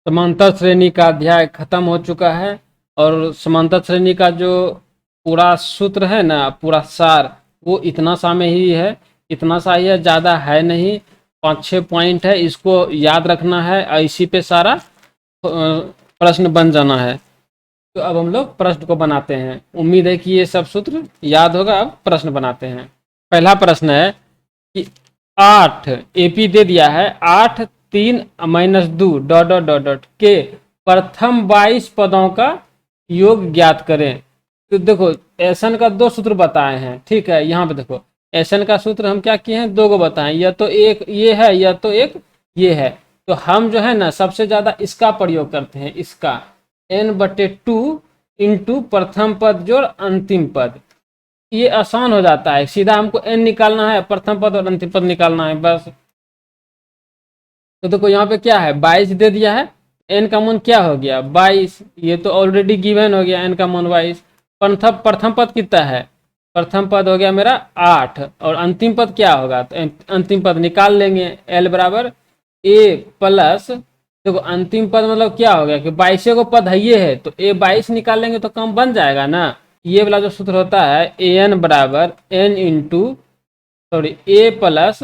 समांतर श्रेणी का अध्याय खत्म हो चुका है और समांतर श्रेणी का जो पूरा सूत्र है ना, पूरा सार, वो इतना सा में ही है, इतना सा ही है, ज़्यादा है नहीं। 5-6 पॉइंट है, इसको याद रखना है और इसी पे सारा प्रश्न बन जाना है। तो अब हम लोग प्रश्न को बनाते हैं। उम्मीद है कि ये सब सूत्र याद होगा। अब प्रश्न बनाते हैं। पहला प्रश्न है कि 8 एपी दे दिया है, 8 3 - 2 डॉट डॉट डॉट डॉट के प्रथम 22 पदों का योग ज्ञात करें। तो देखो एसन का 2 सूत्र बताए हैं, ठीक है। यहाँ पे देखो एसन का सूत्र हम क्या किए हैं, 2 को बताएं, या तो एक ये है या तो एक ये है। तो हम जो है ना सबसे ज्यादा इसका प्रयोग करते हैं, इसका n/2 इंटू प्रथम पद जोड़ अंतिम पद। ये आसान हो जाता है, सीधा हमको n निकालना है, प्रथम पद और अंतिम पद निकालना है बस। तो देखो यहाँ पे क्या है, 22 दे दिया है, n का मान क्या हो गया 22, ये तो ऑलरेडी गिवन हो गया, n का मान 22। प्रथम पद कितना है, प्रथम पद हो गया मेरा 8 और अंतिम पद क्या होगा, तो अंतिम पद निकाल लेंगे, l बराबर a प्लस, देखो अंतिम पद मतलब क्या हो गया कि 22 को पद है ये है, तो a 22 निकाल लेंगे तो कम बन जाएगा ना। ये वाला जो सूत्र होता है an बराबर n into sorry a plus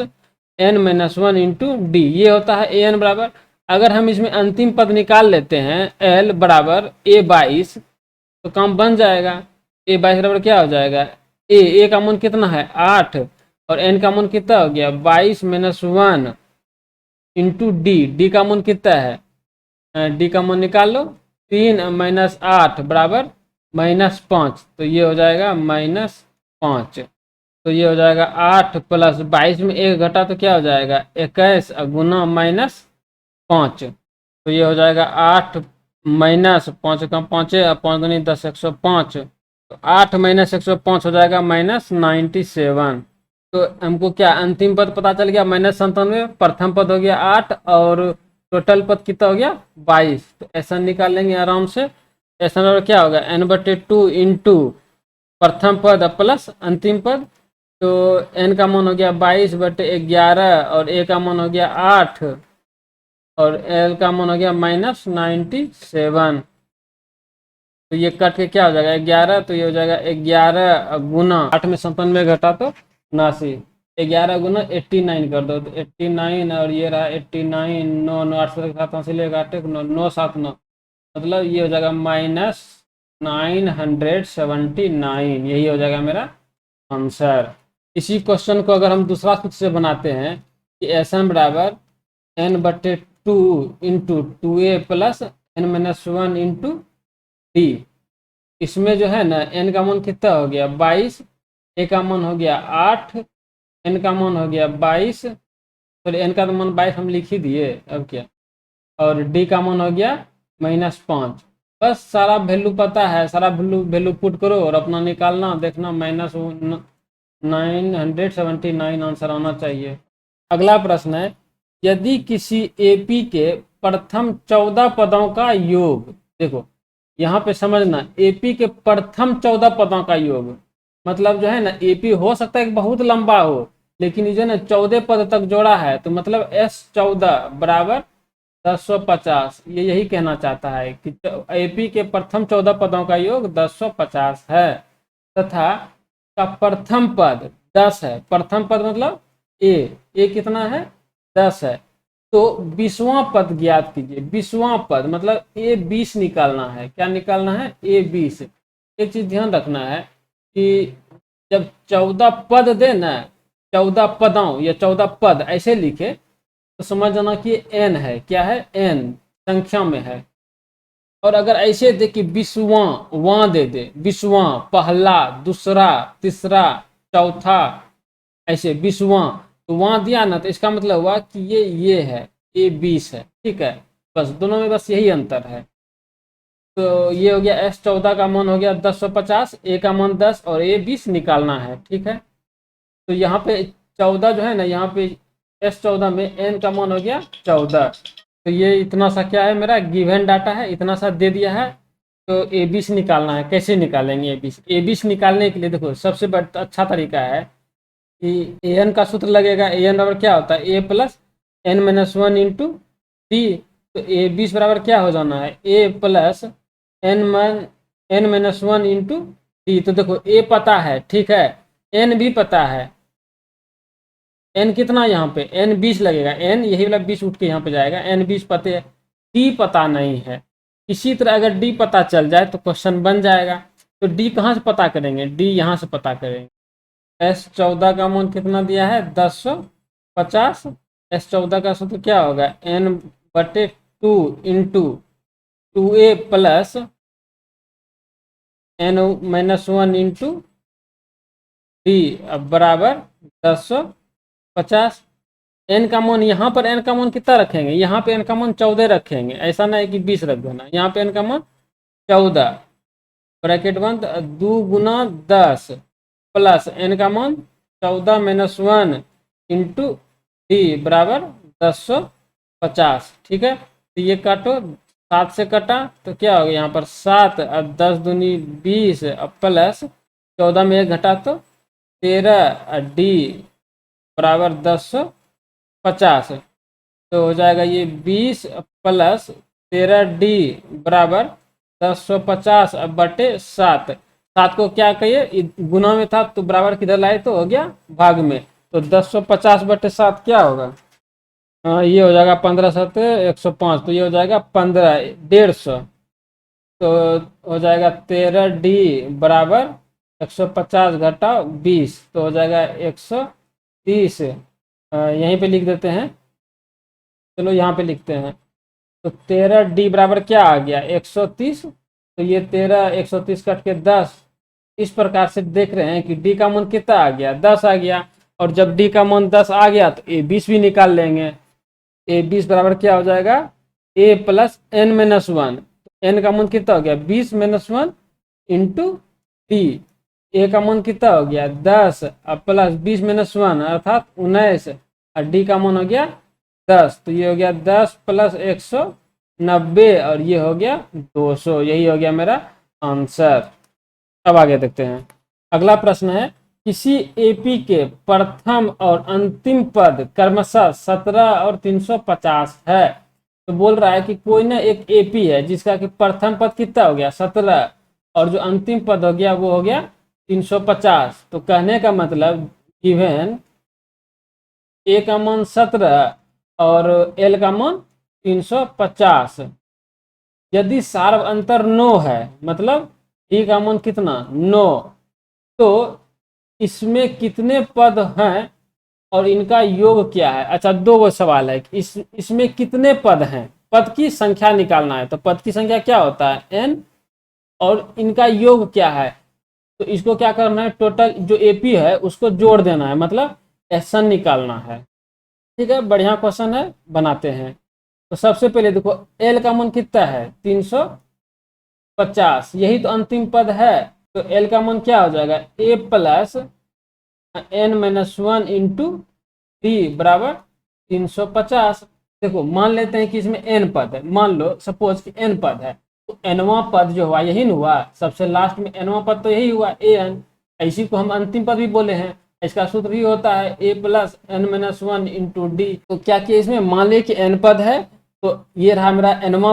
n-1 into D, ये होता है an बराबर। अगर हम इसमें अंतिम पद निकाल लेते हैं l बराबर a22 तो काम बन जाएगा। a22 बराबर क्या हो जाएगा, a का मान कितना है 8 और n का मान कितना हो गया 22-1 इंटू डी का मान कितना है, डी का मान निकाल लो, 3 - 8 बराबर -5, तो ये हो जाएगा -5। तो ये हो जाएगा 8 प्लस 22 में 1 घटा तो क्या हो जाएगा 21 गुना -5, तो ये हो जाएगा 8 -5 का 5 है, 5 दूनी 10 105, तो 8 - 105 हो जाएगा -97। तो हमको क्या अंतिम पद पता चल गया -97, प्रथम पद हो गया 8 और टोटल पद कितना हो गया 22। तो ऐसा निकाल लेंगे आराम से। ऐसा क्या होगा n/2 इंटू प्रथम पद प्लस अंतिम पद, तो n का मान हो गया 22/11 और a का मान हो गया 8 और l का मान हो गया -97। तो ये कट के क्या हो जाएगा 11, तो ये हो जाएगा 11 गुना 8 में 97 घटा तो 79, 11 गुना 89 कर दो तो 89 और ये रहा 89, 9 9 8 से 7 से लेगा 8 9 9 7 9, मतलब ये हो जाएगा -979, यही हो जाएगा मेरा आंसर। इसी क्वेश्चन को अगर हम दूसरा सूत्र से बनाते हैं कि एन बराबर n/2 into 2a plus n-1 into D, इसमें जो है ना n का मान कितना हो गया 22, a का मान हो गया 8, n का मान हो गया 22, सॉरी n का मान 22 हम लिख ही दिए अब क्या, और d का मान हो गया -5। बस सारा वैल्यू पता है, सारा वैल्यू पुट करो और अपना निकालना, देखना -979 आंसर आना चाहिए। अगला प्रश्न है, यदि किसी एपी के प्रथम 14 पदों का योग, देखो यहाँ पे समझना, एपी के प्रथम 14 पदों का योग मतलब जो है ना एपी हो सकता है कि बहुत लंबा हो, लेकिन ये जो है ना 14 पद तक जोड़ा है, तो मतलब S14 बराबर 1050, ये यही कहना चाहता है कि एपी के प्रथम 14 पदों का योग 1050 है, तथा का प्रथम पद 10 है। प्रथम पद मतलब ए कितना है 10 है, तो 20वां पद ज्ञात कीजिए। 20वां पद मतलब A20 निकालना है। क्या निकालना है A20। एक चीज ध्यान रखना है कि जब 14 पद दे ना, 14 पदों या 14 पद ऐसे लिखे तो समझ जाना कि n है, क्या है n संख्या में है। और अगर ऐसे दे कि 20वां वां दे दे, 20वां पहला दूसरा तीसरा चौथा ऐसे 20वां, तो वहां दिया ना, तो इसका मतलब हुआ कि ये है A20 है, ठीक है। बस दोनों में बस यही अंतर है। तो ये हो गया S14 का मान हो गया 1050, A का मान 10 और A20 निकालना है, ठीक है। तो यहाँ पे 14 जो है ना, यहाँ पे S14 में n का मान हो गया 14, तो ये इतना सा क्या है मेरा गिवन डाटा है, इतना सा दे दिया है। तो A20 निकालना है। कैसे निकालेंगे A20 निकालने के लिए देखो सबसे अच्छा तरीका है कि an का सूत्र लगेगा। an बराबर क्या होता है a plus n-1 into d, तो ए 20 बराबर क्या हो जाना है, a plus n minus one into d. तो देखो ए पता है, ठीक है, एन भी पता है। एन कितना यहाँ पे, एन 20 लगेगा, एन यही वाला 20 उठ के यहाँ पे जाएगा, एन 20 पते है। डी पता नहीं है। इसी तरह अगर डी पता चल जाए तो क्वेश्चन बन जाएगा। तो डी कहाँ से पता करेंगे, डी यहाँ से पता करेंगे। S14 का मान कितना दिया है, 1050। S14 का सूत्र क्या होगा, n/2 into 2a plus n-1 into d बराबर 1050। एन का मान यहाँ पर एन का मान कितना रखेंगे, यहाँ पे एन का मान 14 रखेंगे, ऐसा ना है कि 20 रख देना। यहाँ पे एन का मान 14 ब्रैकेट बंद 2 गुना 10 प्लस एन का मान 14 माइनस 1 इंटू डी बराबर 1050। ठीक है, तो ये काटो, 7 से कटा तो क्या हो गया यहाँ पर 7, अब 10 दूनी 20 प्लस 14 में 1 घटा तो 13 डी बराबर 1050। तो हो जाएगा ये 20 प्लस 13 डी बराबर 1050 बटे 7। 7 को क्या कहिए, गुना में था तो बराबर किधर लाए तो हो गया भाग में। तो 1050 बटे 7 क्या होगा, ये हो जाएगा 15 7 105। तो ये हो जाएगा 15 150। तो हो जाएगा 13 डी बराबर 150 घटा 20, तो हो जाएगा 130। यहीं पे लिख देते हैं, चलो यहाँ पे लिखते हैं। तो 13 डी बराबर क्या आ गया 130। तो ये 13 130 कट के 10। इस प्रकार से देख रहे हैं कि डी का मान कितना आ गया, 10 आ गया। और जब डी का मान 10 आ गया तो ए 20 भी निकाल लेंगे। ए 20 बराबर क्या हो जाएगा, a plus n minus 1। N का मान कितना हो गया 20 माइनस 1 इंटू डी। ए का मान कितना हो गया 10 प्लस 20 माइनस 1 अर्थात 19 और डी का मान हो गया 10। तो ये हो गया 10 प्लस 190 और ये हो गया 200। यही हो गया मेरा आंसर। अब आगे देखते हैं। अगला प्रश्न है, किसी एपी के प्रथम और अंतिम पद क्रमशः 17 और 350 है। तो बोल रहा है कि कोई ना एक एपी है जिसका कि प्रथम पद कितना हो गया 17 और जो अंतिम पद हो गया वो हो गया 350। तो कहने का मतलब गिवन ए का मान 17 और एल का मान 350। यदि सार्व अंतर 9 है, मतलब डी का मान कितना 9, तो इसमें कितने पद हैं और इनका योग क्या है। अच्छा, दो वो सवाल है, इसमें कितने पद हैं, पद की संख्या निकालना है। तो पद की संख्या क्या होता है n और इनका योग क्या है। तो इसको क्या करना है, टोटल जो एपी है उसको जोड़ देना है, मतलब एसन निकालना है। ठीक है, बढ़िया क्वेश्चन है, बनाते हैं। तो सबसे पहले देखो एल का मान कितना है 350, यही तो अंतिम पद है। तो एल का मान क्या हो जाएगा a plus n minus 1 into d बराबर 350। देखो मान लेते हैं कि इसमें एन पद है, मान लो सपोज कि एन पद है, तो एनवा पद जो हुआ यही ना हुआ, सबसे लास्ट में एनवा पद तो यही हुआ ए एन। इसी को हम अंतिम पद भी बोले हैं। इसका सूत्र ही होता है a plus n minus 1 into d. तो क्या किया इसमें, मान लिया कि एन पद है, तो ये रहा मेरा एनवा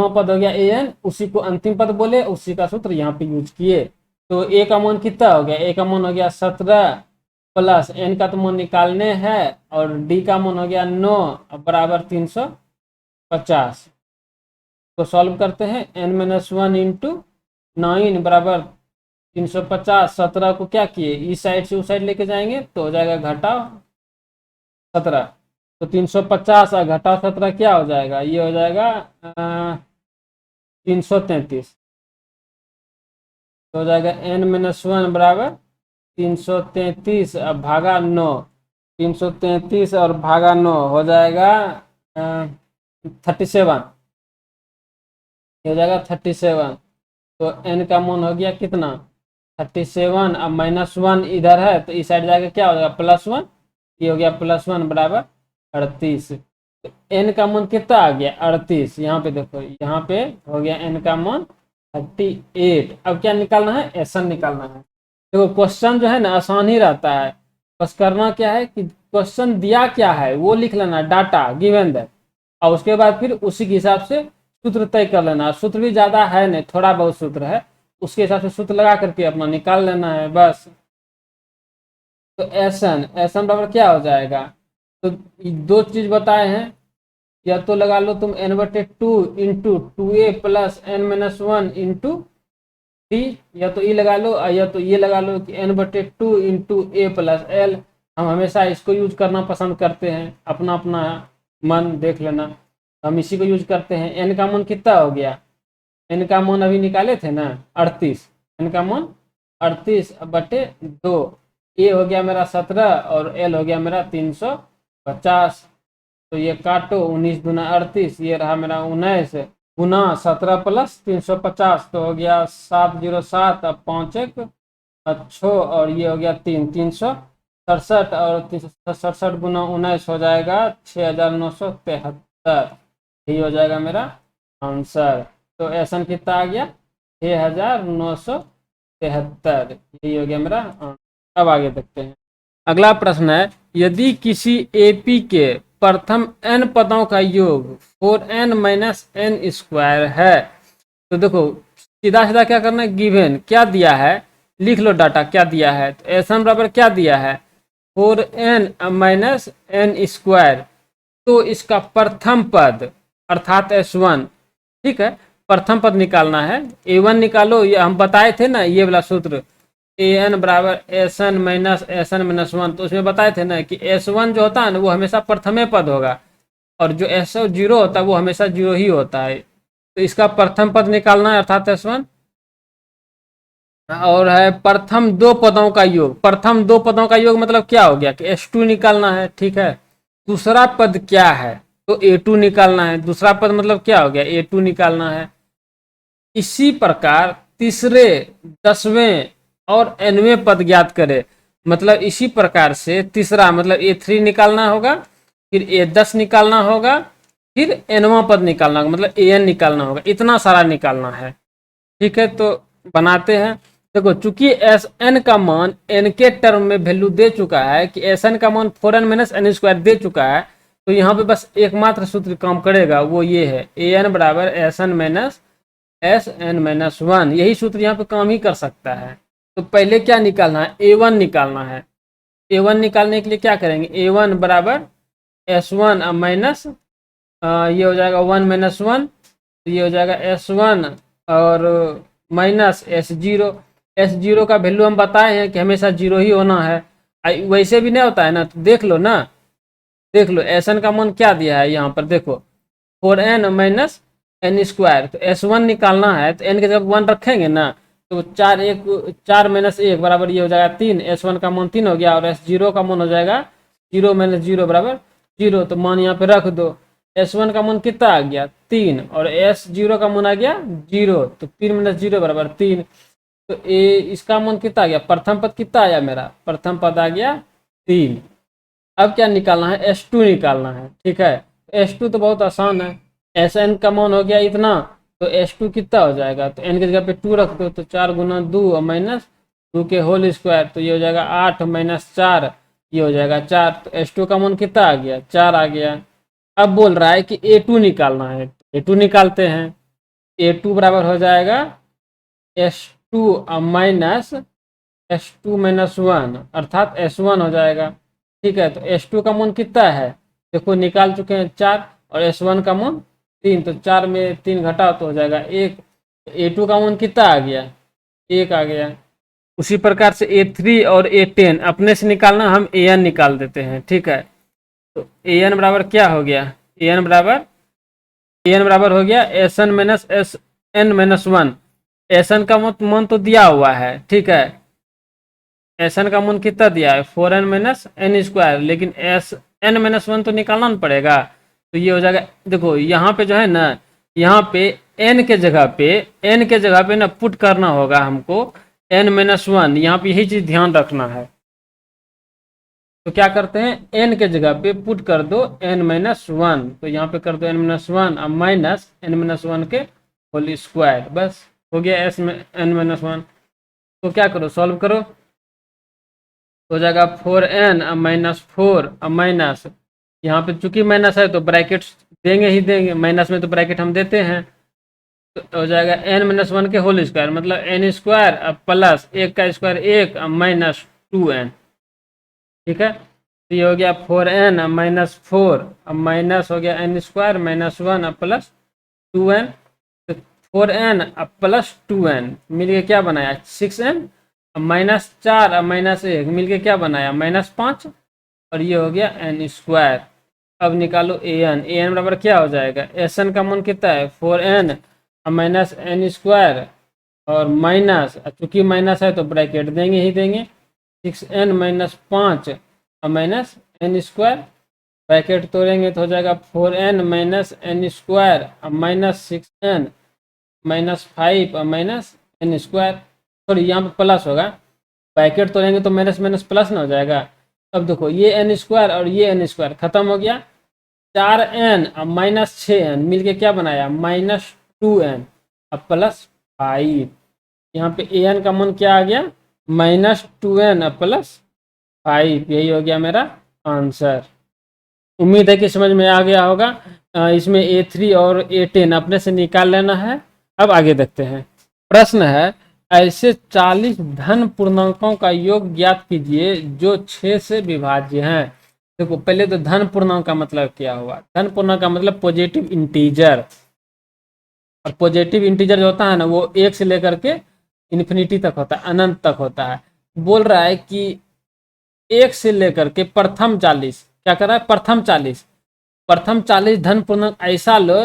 पद हो गया ए एन, उसी को अंतिम पद बोले, उसी का सूत्र यहाँ पे यूज किए। तो ए का मान कितना हो गया, ए का मान हो गया 17 प्लस एन का तो मान निकालने हैं और डी का मान हो गया 9 बराबर 350। तो सॉल्व करते हैं, एन माइनस 1 इंटू 9 बराबर 350। 17 को क्या किए इस साइड से उस साइड लेके जाएंगे तो हो जाएगा घटाओ 17। तो 350 और घटाओ 17 क्या हो जाएगा, ये हो जाएगा 333। तो हो जाएगा एन माइनस 1 बराबर 333 अब भागा 9। 333 और भागा 9 हो जाएगा 37, हो जाएगा 37। तो एन का मान हो गया कितना 37। अब माइनस 1 इधर है तो इस साइड जाके क्या हो जाएगा +1, ये हो गया +1 बराबर 38। तो एन का मान कितना आ गया 38। यहाँ पे देखो, यहाँ पे हो गया एन का मान 38। अब क्या निकालना है, एसन निकालना है। देखो क्वेश्चन जो है ना आसान ही रहता है, बस करना क्या है कि क्वेश्चन दिया क्या है वो लिख लेना, डाटा गिवन है, और उसके बाद फिर उसी के हिसाब से सूत्र तय कर लेना। सूत्र भी ज़्यादा है नहीं, थोड़ा बहुत सूत्र है, उसके हिसाब से सूत्र लगा करके अपना निकाल लेना है बस। तो एसन बराबर क्या हो जाएगा, तो दो चीज बताए हैं, या तो लगा लो तुम n/2 into 2a plus n-1 into T, या तो ये लगा लो, या तो ये लगा लो कि n/2 into a plus l। हम हमेशा इसको यूज करना पसंद करते हैं, अपना अपना मन देख लेना, हम इसी को यूज करते हैं। n का मान कितना हो गया, n का मान अभी निकाले थे ना 38, n का मान 38/2, ए हो गया मेरा 17 और एल हो गया मेरा 350। तो ये काटो, 19 दूना 38, ये रहा मेरा 19 गुना 17 प्लस 350, तो हो गया 707, अब 5 1 6, और ये हो गया 367, और 367 गुना 19 हो जाएगा 6973, यही हो जाएगा मेरा आंसर। तो एसन कितना आ गया 6973, यही हो गया मेरा आंसर। अब आगे देखते हैं, अगला प्रश्न है, यदि किसी एपी के प्रथम n पदों का योग 4n माइनस एन स्क्वायर है, तो देखो सीधा सीधा क्या करना है, गिवन क्या दिया है लिख लो, डाटा क्या दिया है, तो एसन बराबर क्या दिया है 4n माइनस एन स्क्वायर, तो इसका प्रथम पद अर्थात s1, ठीक है, प्रथम पद निकालना है, a1 निकालो, ये हम बताए थे ना ये वाला सूत्र, an बराबर एसन माइनस एसन माइनस 1, तो उसमें बताए थे ना कि s1 जो होता है ना वो हमेशा प्रथमे पद होगा, और जो s0 होता है वो हमेशा 0 ही होता है, तो इसका प्रथम पद निकालना है अर्थात s1, और है प्रथम दो पदों का योग, प्रथम दो पदों का योग मतलब क्या हो गया कि s2 निकालना है, ठीक है। दूसरा पद क्या है, तो a2 निकालना है, दूसरा पद मतलब क्या हो गया a2 निकालना है। इसी प्रकार तीसरे 10वें और nवें पद ज्ञात करें, मतलब इसी प्रकार से तीसरा मतलब a3 निकालना होगा, फिर a10 निकालना होगा, फिर nवां पद निकालना होगा, मतलब an निकालना होगा, इतना सारा निकालना है, ठीक है। तो बनाते हैं, देखो चूंकि एस एन का मान एन के टर्म में वैल्यू दे चुका है कि एस एन का मान 4n माइनस एन स्क्वायर दे चुका है, तो यहाँ पे बस एकमात्र सूत्र काम करेगा, वो ये है ए एन बराबर एस एन माइनस SN-1, यही सूत्र यहाँ पे काम ही कर सकता है। तो पहले क्या निकालना है, A1 निकालना है, A1 निकालने के लिए क्या करेंगे, A1 बराबर S1 माइनस ये हो जाएगा 1 माइनस 1, ये हो जाएगा S1 और माइनस S0 का वैल्यू हम बताए हैं कि हमेशा 0 ही होना है, वैसे भी नहीं होता है ना, तो देख लो ना, देख लो SN का मान क्या दिया है यहाँ पर, देखो 4n माइनस एन स्क्वायर, तो S1 निकालना है तो n के जगह 1 रखेंगे ना, तो 4 माइनस 1 बराबर ये हो जाएगा 3, S1 का मान 3 हो गया, और S0 का मान हो जाएगा 0 माइनस 0 बराबर 0, तो मान यहाँ पे रख दो, S1 का मान कितना आ गया 3, और S0 का मान आ गया 0, तो 3 माइनस 0 बराबर 3, तो इसका मान कितना आ गया, प्रथम पद कितना आया मेरा, प्रथम पद आ गया 3। अब क्या निकालना है, S2 निकालना है, ठीक है। S2 तो बहुत आसान है, Sn का मान हो गया इतना, तो S2 कितना हो जाएगा, तो n की जगह पे 2 रख दो, तो 4 गुना 2 और माइनस 2 के होल स्क्वायर, तो ये हो जाएगा 8 माइनस 4, ये हो जाएगा 4, तो S2 का मान कितना आ गया 4 आ गया। अब बोल रहा है कि A2 निकालना है, A2 निकालते हैं, A2 बराबर हो जाएगा S2 माइनस S2 माइनस 1 अर्थात S1 हो जाएगा, ठीक है। तो S2 का मान कितना है, देखो निकाल चुके हैं 4, और S1 का मान 3, तो 4 में 3 घटाओ तो हो जाएगा 1, A2 का मान कितना आ गया 1 आ गया। उसी प्रकार से A3 और A10 अपने से निकालना, हम AN निकाल देते हैं, ठीक है। तो AN बराबर क्या हो गया, AN बराबर हो गया SN माइनस SN-1, SN का मान तो दिया हुआ है, ठीक है, SN का मान कितना दिया है 4n माइनस एन स्क्वायर, लेकिन SN-1 तो निकालना ना पड़ेगा, तो ये हो जाएगा, देखो यहाँ पे जो है ना, यहाँ पे n के जगह पे ना पुट करना होगा हमको n-1, यहाँ पे यही चीज ध्यान रखना है। तो क्या करते हैं, n के जगह पे पुट कर दो n-1, तो यहाँ पे कर दो n-1 और माइनस n-1 के होल स्क्वायर, बस हो गया n-1। तो क्या करो, सॉल्व करो, हो जाएगा 4n माइनस 4 माइनस, यहाँ पे चूंकि माइनस है तो ब्रैकेट देंगे ही देंगे, माइनस में तो ब्रैकेट हम देते हैं। तो हो जाएगा n-1 के होल स्क्वायर, मतलब n स्क्वायर अब प्लस 1 का स्क्वायर 1 अब माइनस 2n। ठीक है, तो ये हो गया 4n अब माइनस 4 अब माइनस हो गया n स्क्वायर माइनस 1 अब प्लस 2n। तो 4n अब प्लस 2n मिलके क्या बनाया 6n, अब माइनस 4 अब माइनस 1 मिलके क्या बनाया माइनस 5, और ये हो गया n स्क्वायर। अब निकालो an बराबर क्या हो जाएगा, एस एन का मान कितना है 4n अब माइनस n स्क्वायर और माइनस, चूंकि माइनस है तो ब्रैकेट देंगे ही देंगे, 6n माइनस 5 और माइनस n स्क्वायर, ब्रैकेट तोड़ेंगे तो हो जाएगा 4n माइनस n स्क्वायर और माइनस 6n माइनस 5 और माइनस n स्क्वायर। सॉरी यहाँ पे प्लस होगा, ब्रैकेट तोड़ेंगे तो माइनस माइनस प्लस ना हो जाएगा। अब देखो ये n स्क्वायर और ये n स्क्वायर खत्म हो गया, 4n और माइनस 6n मिलके क्या बनाया माइनस 2n अब प्लस 5। यहाँ पे an का मान क्या आ गया माइनस 2n अब प्लस 5, यही हो गया मेरा आंसर। उम्मीद है कि समझ में आ गया होगा। इसमें A3 और A10 अपने से निकाल लेना है। अब आगे देखते हैं, प्रश्न है ऐसे 40 धन पूर्णांकों का योग ज्ञात कीजिए जो 6 से विभाज्य हैं। देखो पहले तो धन पूर्णांक का मतलब क्या हुआ, धन पूर्णांक का मतलब पॉजिटिव इंटीजर, और पॉजिटिव इंटीजर जो होता है ना वो 1 से लेकर के इन्फिनिटी तक होता है, अनंत तक होता है। बोल रहा है कि 1 से लेकर के प्रथम 40, क्या कर रहा है प्रथम 40 धन पूर्णांक ऐसा लो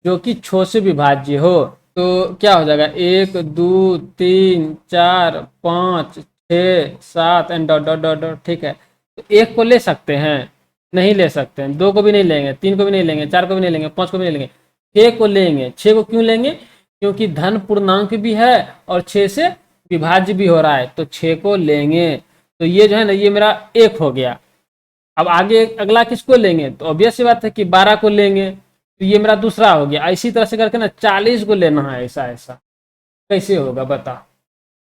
जो कि 6 से विभाज्य हो। तो क्या हो जाएगा 1 2 3 4 5 6 7 and dot dot dot dot. ठीक है, तो 1 को ले सकते हैं, नहीं ले सकते हैं, 2 को भी नहीं लेंगे, 3 को भी नहीं लेंगे, 4 को भी नहीं लेंगे, 5 को भी नहीं लेंगे, 6 को लेंगे। 6 को क्यों लेंगे, क्योंकि धन पूर्णांक भी है और 6 से विभाज्य भी हो रहा है, तो 6 को लेंगे। तो ये जो है ना ये मेरा 1 हो गया। अब आगे अगला किसको लेंगे, तो ऑब्वियस सी बात है कि 12 को लेंगे, तो ये मेरा दूसरा हो गया। इसी तरह से करके ना 40 को लेना है, ऐसा ऐसा कैसे होगा बता,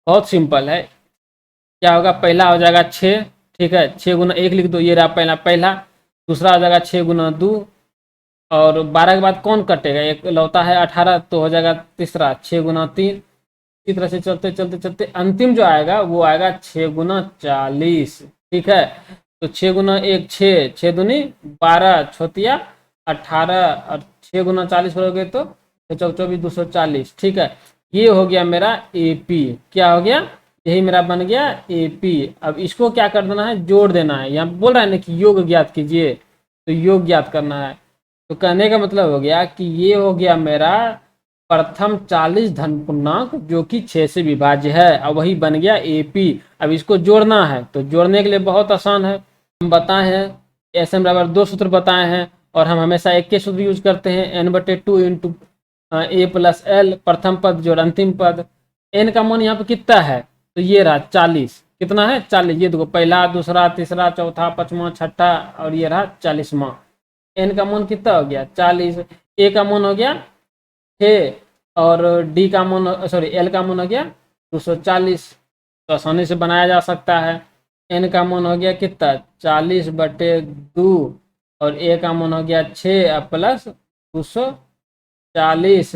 बहुत सिंपल है। क्या होगा, पहला हो जाएगा 6, ठीक है 6 गुना 1 लिख दो, ये रहा पहला। दूसरा हो जाएगा 6 गुना 2, और 12 के बाद कौन कटेगा, एक लौता है 18, तो हो जाएगा तीसरा 6 गुना 3। इसी तरह से चलते चलते चलते अंतिम जो आएगा वो आएगा 6 गुना 40। ठीक है, तो 6 गुना 1 6, 6 दूनी 12, छोतिया 18, और 6 गुना 40 करोगे तो 24 240। ठीक है, ये हो गया मेरा AP। क्या हो गया, यही मेरा बन गया AP। अब इसको क्या कर देना है, जोड़ देना है। यहाँ बोल रहा है ना कि योग ज्ञात कीजिए, तो योग ज्ञात करना है। तो कहने का मतलब हो गया कि ये हो गया मेरा प्रथम 40 धन पूर्णांक जो कि 6 से विभाज्य है, अब वही बन गया AP। अब इसको जोड़ना है, तो जोड़ने के लिए बहुत आसान है, हम बताए हैं SN बराबर 2 सूत्र बताए हैं, और हम हमेशा एक के सूत्र यूज करते हैं, n/2 into A plus L, प्रथम पद जोड़ अंतिम पद। n का मान यहाँ पे कितना है, तो ये रहा 40। कितना है 40, ये देखो पहला दूसरा तीसरा चौथा पांचवा छठा, और ये रहा 40वां। n का मान कितना हो गया 40, A का मान हो गया 6, और D का मान सॉरी L का मान हो गया 240, तो आसानी से बनाया जा सकता है। n का मान हो गया कितना 40/2, और A का मान हो गया 6 प्लस 240,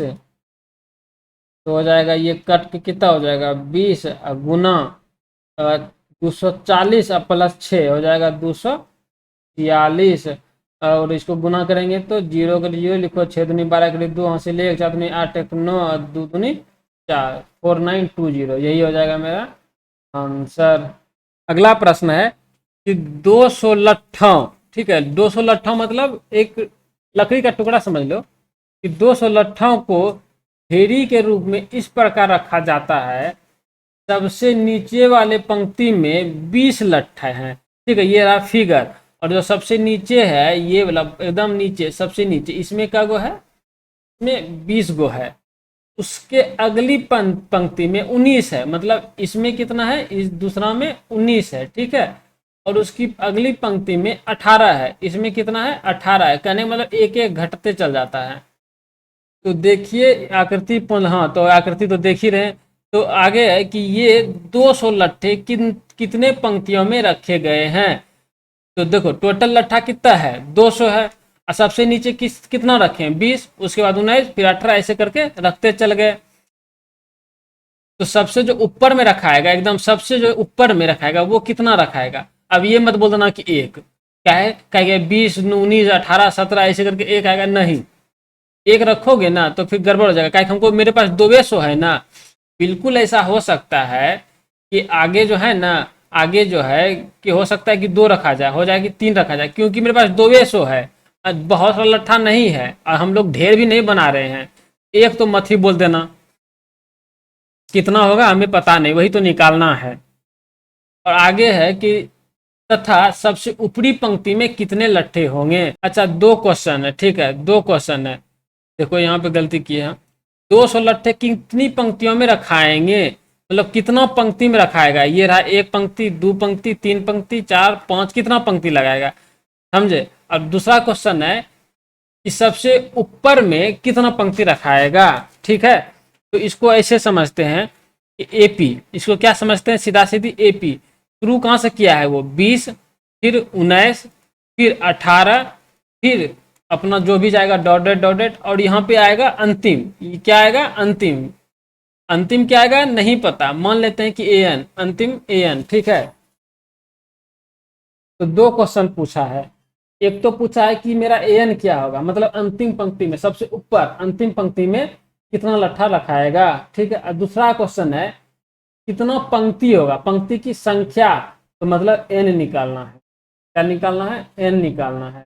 तो हो जाएगा ये कट के कितना हो जाएगा 20, गुना 240 प्लस 6 हो जाएगा 246, और इसको गुना करेंगे तो 0 के 0 लिखो, 6 दूनी 12 के लिए 2 यहाँ से ले 4 दूनी 8 1 9 और 2 दूनी 4, 4920, यही हो जाएगा मेरा आंसर। अगला प्रश्न है कि 200 लट्ठों, ठीक है 200 लट्ठों मतलब एक लकड़ी का टुकड़ा समझ लो, कि 200 लट्ठों को ढेरी के रूप में इस प्रकार रखा जाता है, सबसे नीचे वाले पंक्ति में 20 लट्ठे हैं। ठीक है, ये रहा फिगर, और जो सबसे नीचे है ये वाला एकदम नीचे सबसे नीचे, इसमें क्या गो है, इसमें 20 गो है। उसके अगली पंक्ति में 19 है, मतलब इसमें कितना है, इस दूसरा में 19 है। ठीक है, और उसकी अगली पंक्ति में 18 है, इसमें कितना है 18 है। कहने का मतलब एक एक घटते चल जाता है। तो देखिए आकृति, हाँ तो आकृति तो देख ही रहे। तो आगे है कि ये 200 लट्ठे कितने पंक्तियों में रखे गए हैं। तो देखो टोटल लट्ठा कितना है 200 है, और सबसे नीचे कितना रखें 20, उसके बाद 19, फिर 18, ऐसे करके रखते चल गए। तो सबसे जो ऊपर में रखाएगा, एकदम सबसे जो ऊपर में रखाएगा वो कितना रखाएगा। अब ये मत बोल देना कि एक, क्या है कहेंगे 20, 19, 18, 17 ऐसे करके एक आएगा, नहीं। एक रखोगे ना तो फिर गड़बड़ हो जाएगा, क्या हमको मेरे पास 2 है ना। बिल्कुल ऐसा हो सकता है कि आगे जो है ना, आगे जो है कि हो सकता है कि 2 रखा जाए, हो जाए कि 3 रखा जाए, क्योंकि मेरे पास 2 है। बहुत सारा लट्ठा नहीं है और हम लोग ढेर भी नहीं बना रहे हैं। एक तो मत ही बोल देना, कितना होगा हमें पता नहीं, वही तो निकालना है। और आगे है कि तथा सबसे ऊपरी पंक्ति में कितने लट्ठे होंगे। अच्छा 2 क्वेश्चन है, ठीक है 2 क्वेश्चन है। देखो यहाँ पे गलती की है, 200 लट्ठे कितनी पंक्तियों में रखाएंगे, मतलब कितना पंक्ति में रखाएगा। ये रहा 1 पंक्ति, 2 पंक्ति, 3 पंक्ति, 4, 5, कितना पंक्ति लगाएगा, समझे। और दूसरा क्वेश्चन है कि सबसे ऊपर में कितना पंक्ति रखाएगा, ठीक है। तो इसको ऐसे समझते हैं कि एपी, इसको क्या समझते हैं, सीधा सीधी एपी। शुरू कहाँ से किया है वो 20, फिर 19, फिर 18, फिर अपना जो भी जाएगा डॉटेड डॉटेड, और यहाँ पे आएगा अंतिम। क्या आएगा अंतिम, अंतिम क्या आएगा नहीं पता, मान लेते हैं कि एन, अंतिम एन, ठीक है। तो 2 क्वेश्चन पूछा है, एक तो पूछा है कि मेरा एन क्या होगा, मतलब अंतिम पंक्ति में सबसे ऊपर अंतिम पंक्ति में कितना लट्ठा रखाएगा, ठीक है। और दूसरा क्वेश्चन है कितना पंक्ति होगा, पंक्ति की संख्या, तो मतलब एन निकालना है। क्या निकालना है, एन निकालना है।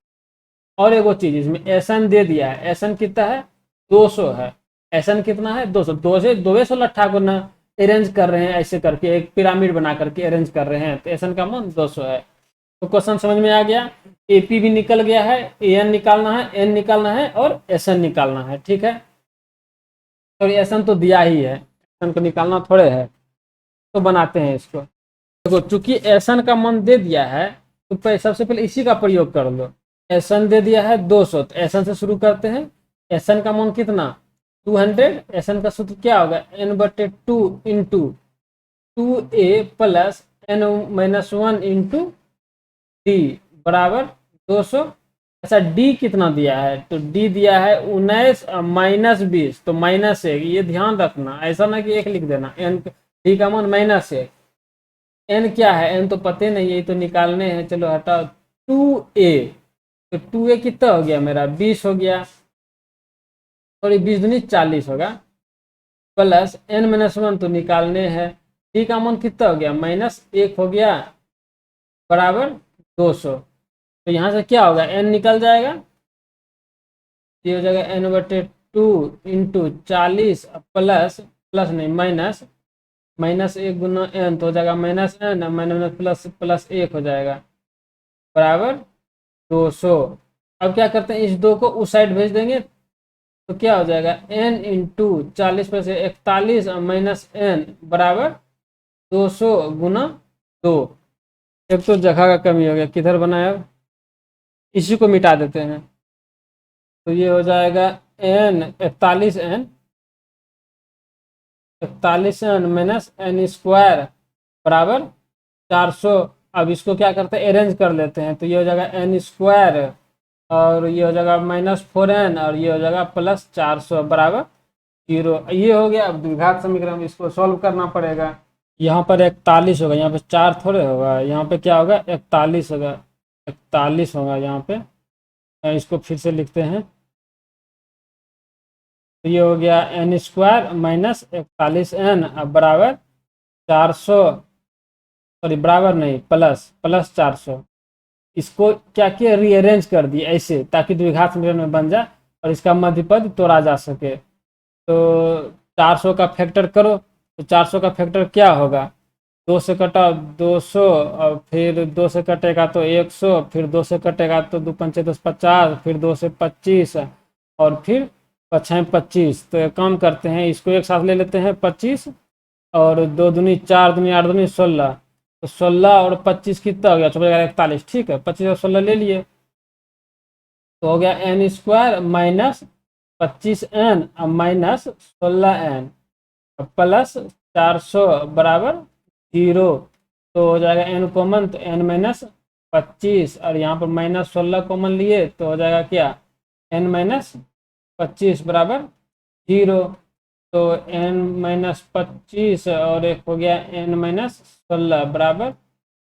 और एक वो चीज इसमें एसन दे दिया है, एसन कितना है 200 है, एसन कितना है 200, 200 लट्ठा को ना अरेंज कर रहे हैं, ऐसे करके एक पिरामिड बना करके अरेंज कर रहे हैं, तो एसन का मान 200 है। तो क्वेश्चन समझ में आ गया, एपी भी निकल गया है, एन निकालना है, एन निकालना है और एसन निकालना है, ठीक है। तो एसन तो दिया ही है, एसन को निकालना थोड़े है, तो बनाते हैं इसको। देखो चूंकि एसन का मान दे दिया है तो सबसे पहले इसी का प्रयोग कर लो। एसन दे दिया है 200, तो एसन से शुरू करते हैं। एसन का मान कितना 200, एसन का सूत्र क्या होगा n/2 into 2a plus n-1 into d बराबर 200। अच्छा डी कितना दिया है, तो डी दिया है 19 -20, तो -1, ये ध्यान रखना, ऐसा ना कि 1 लिख देना। एन डी का मान -1, एन क्या है, एन तो पते नहीं है, ये तो निकालने हैं, चलो हटाओ 2a, तो 2a कितना हो गया मेरा 20 हो गया, सॉरी 20 दूनी 40 होगा, प्लस n-1 तो निकालने हैं, डी का मान कितना हो गया -1 हो गया, बराबर 200। तो यहाँ से क्या होगा n निकल जाएगा, ये हो जाएगा n/2 इंटू 40 प्लस, प्लस नहीं माइनस, -1 गुना n तो हो जाएगा -n, माइनस प्लस प्लस 1 हो जाएगा, बराबर 200। अब क्या करते हैं, इस 2 को उस साइड भेज देंगे, तो क्या हो जाएगा n इंटू 40 पर से 41 माइनस n बराबर 200 गुना 2। एक तो जगह का कमी हो गया, किधर बनाया, इसी को मिटा देते हैं, तो ये हो जाएगा n 41n minus n square बराबर 400। अब इसको क्या करते हैं अरेंज कर लेते हैं, तो ये हो जाएगा n स्क्वायर और ये हो जाएगा -4n और ये हो जाएगा +400 बराबर 0। ये हो गया। अब द्विघात समीकरण इसको सॉल्व करना पड़ेगा। यहाँ पर 41 होगा, यहाँ पे 4 थोड़े होगा, यहाँ पे क्या होगा 41 होगा, 41 होगा यहाँ पे। इसको फिर से लिखते हैं, तो ये हो गया n स्क्वायर माइनस 41n बराबर 400, सॉरी बराबर नहीं प्लस 400। इसको क्या किया रीअरेंज कर दिए ऐसे, ताकि द्विघात समीकरण में बन जाए और इसका मध्यपद तोड़ा जा सके। तो 400 का फैक्टर करो, तो 400 का फैक्टर क्या होगा, 2 से कटा 200 और फिर 2 से कटेगा तो 100, फिर 2 से कटेगा तो 2 पंचे 10 50, फिर 2 से 25 और फिर 5 25। तो एक काम करते हैं, इसको एक साथ ले लेते हैं 25 और 2 दूनी 4 दूनी 8 दूनी 16, तो 16 और 25 कितना हो गया, 41। ठीक है 25 और 16 ले लिए, तो हो गया n square minus 25n minus 16n plus 400 बराबर 0। तो हो जाएगा n कॉमन, तो n माइनस 25 और यहाँ पर -16 कॉमन लिए तो हो जाएगा क्या, n-25 बराबर 0। तो n-25 और एक हो गया n-16 बराबर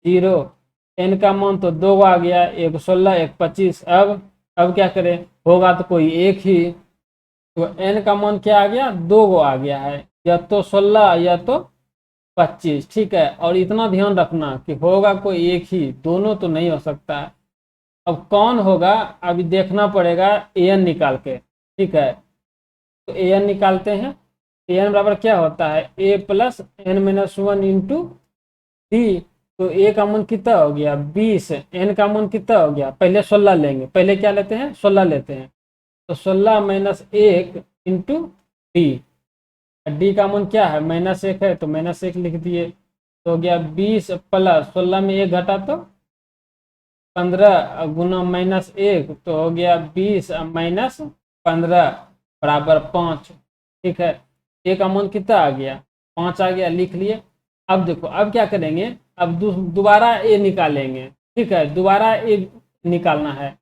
0। n का मान तो 2 आ गया, एक 16 एक 25। अब क्या करें, होगा तो कोई एक ही। तो n का मान क्या आ गया, 2 आ गया है, या तो 16 या तो 25। ठीक है, और इतना ध्यान रखना कि होगा कोई एक ही, दोनों तो नहीं हो सकता है। अब कौन होगा अभी देखना पड़ेगा an निकाल के। ठीक है, तो an निकालते हैं। an बराबर क्या होता है, a plus n-1 into d. तो a का मान कितना हो गया 20, n का मान कितना हो गया, पहले 16 लेंगे, पहले क्या लेते हैं 16 लेते हैं। तो 16 - 1 इंटू डी, डी का मान क्या है -1 है तो -1 लिख दिए। तो हो गया 20 प्लस 16 में 1 घटा तो 15 गुना -1 तो हो गया 20 - 15 बराबर 5। ठीक है, ए का मान कितना आ गया 5 आ गया, लिख लिए। अब देखो अब क्या करेंगे, अब दोबारा ए निकालेंगे। ठीक है, दोबारा ए निकालना है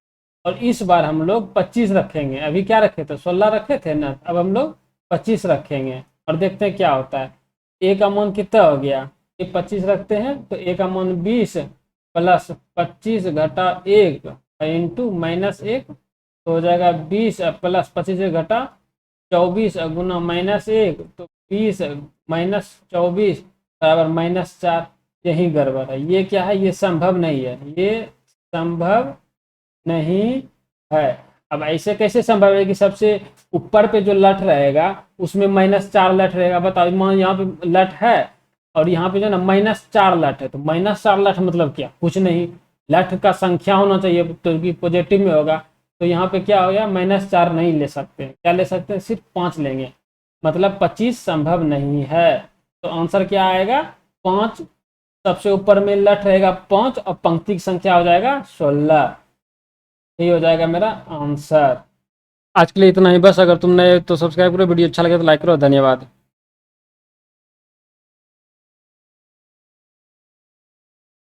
और इस बार हम लोग 25 रखेंगे। अभी क्या रखे थे 16 रखे थे ना, अब हम लोग 25 रखेंगे और देखते हैं क्या होता है। ए का मान कितना हो गया, ये 25 रखते हैं तो ए का मान 20 प्लस 25 घटा 1 इंटू -1 तो हो जाएगा 20 प्लस 25 घटा 24 गुना -1 तो 20 - 24 बराबर -4। यही गड़बड़ है, ये क्या है, ये संभव नहीं है, ये संभव नहीं है। अब ऐसे कैसे संभव है कि सबसे ऊपर पे जो लठ रहेगा उसमें -4 लठ रहेगा, बताओ। मान यहाँ पे लठ है और यहाँ पे जो ना -4 लठ है, तो -4 लठ मतलब क्या, कुछ नहीं, लठ का संख्या होना चाहिए तो पॉजिटिव में होगा। तो यहाँ पे क्या हो गया -4 नहीं ले सकते, क्या ले सकते हैं, सिर्फ 5 लेंगे, मतलब 25 संभव नहीं है। तो आंसर क्या आएगा 5। सबसे ऊपर में लठ रहेगा 5 और पंक्ति की संख्या हो जाएगा 16। यही हो जाएगा मेरा आंसर। आज के लिए इतना ही बस। अगर तुमने तो सब्सक्राइब करो, वीडियो अच्छा लगे तो लाइक करो। धन्यवाद।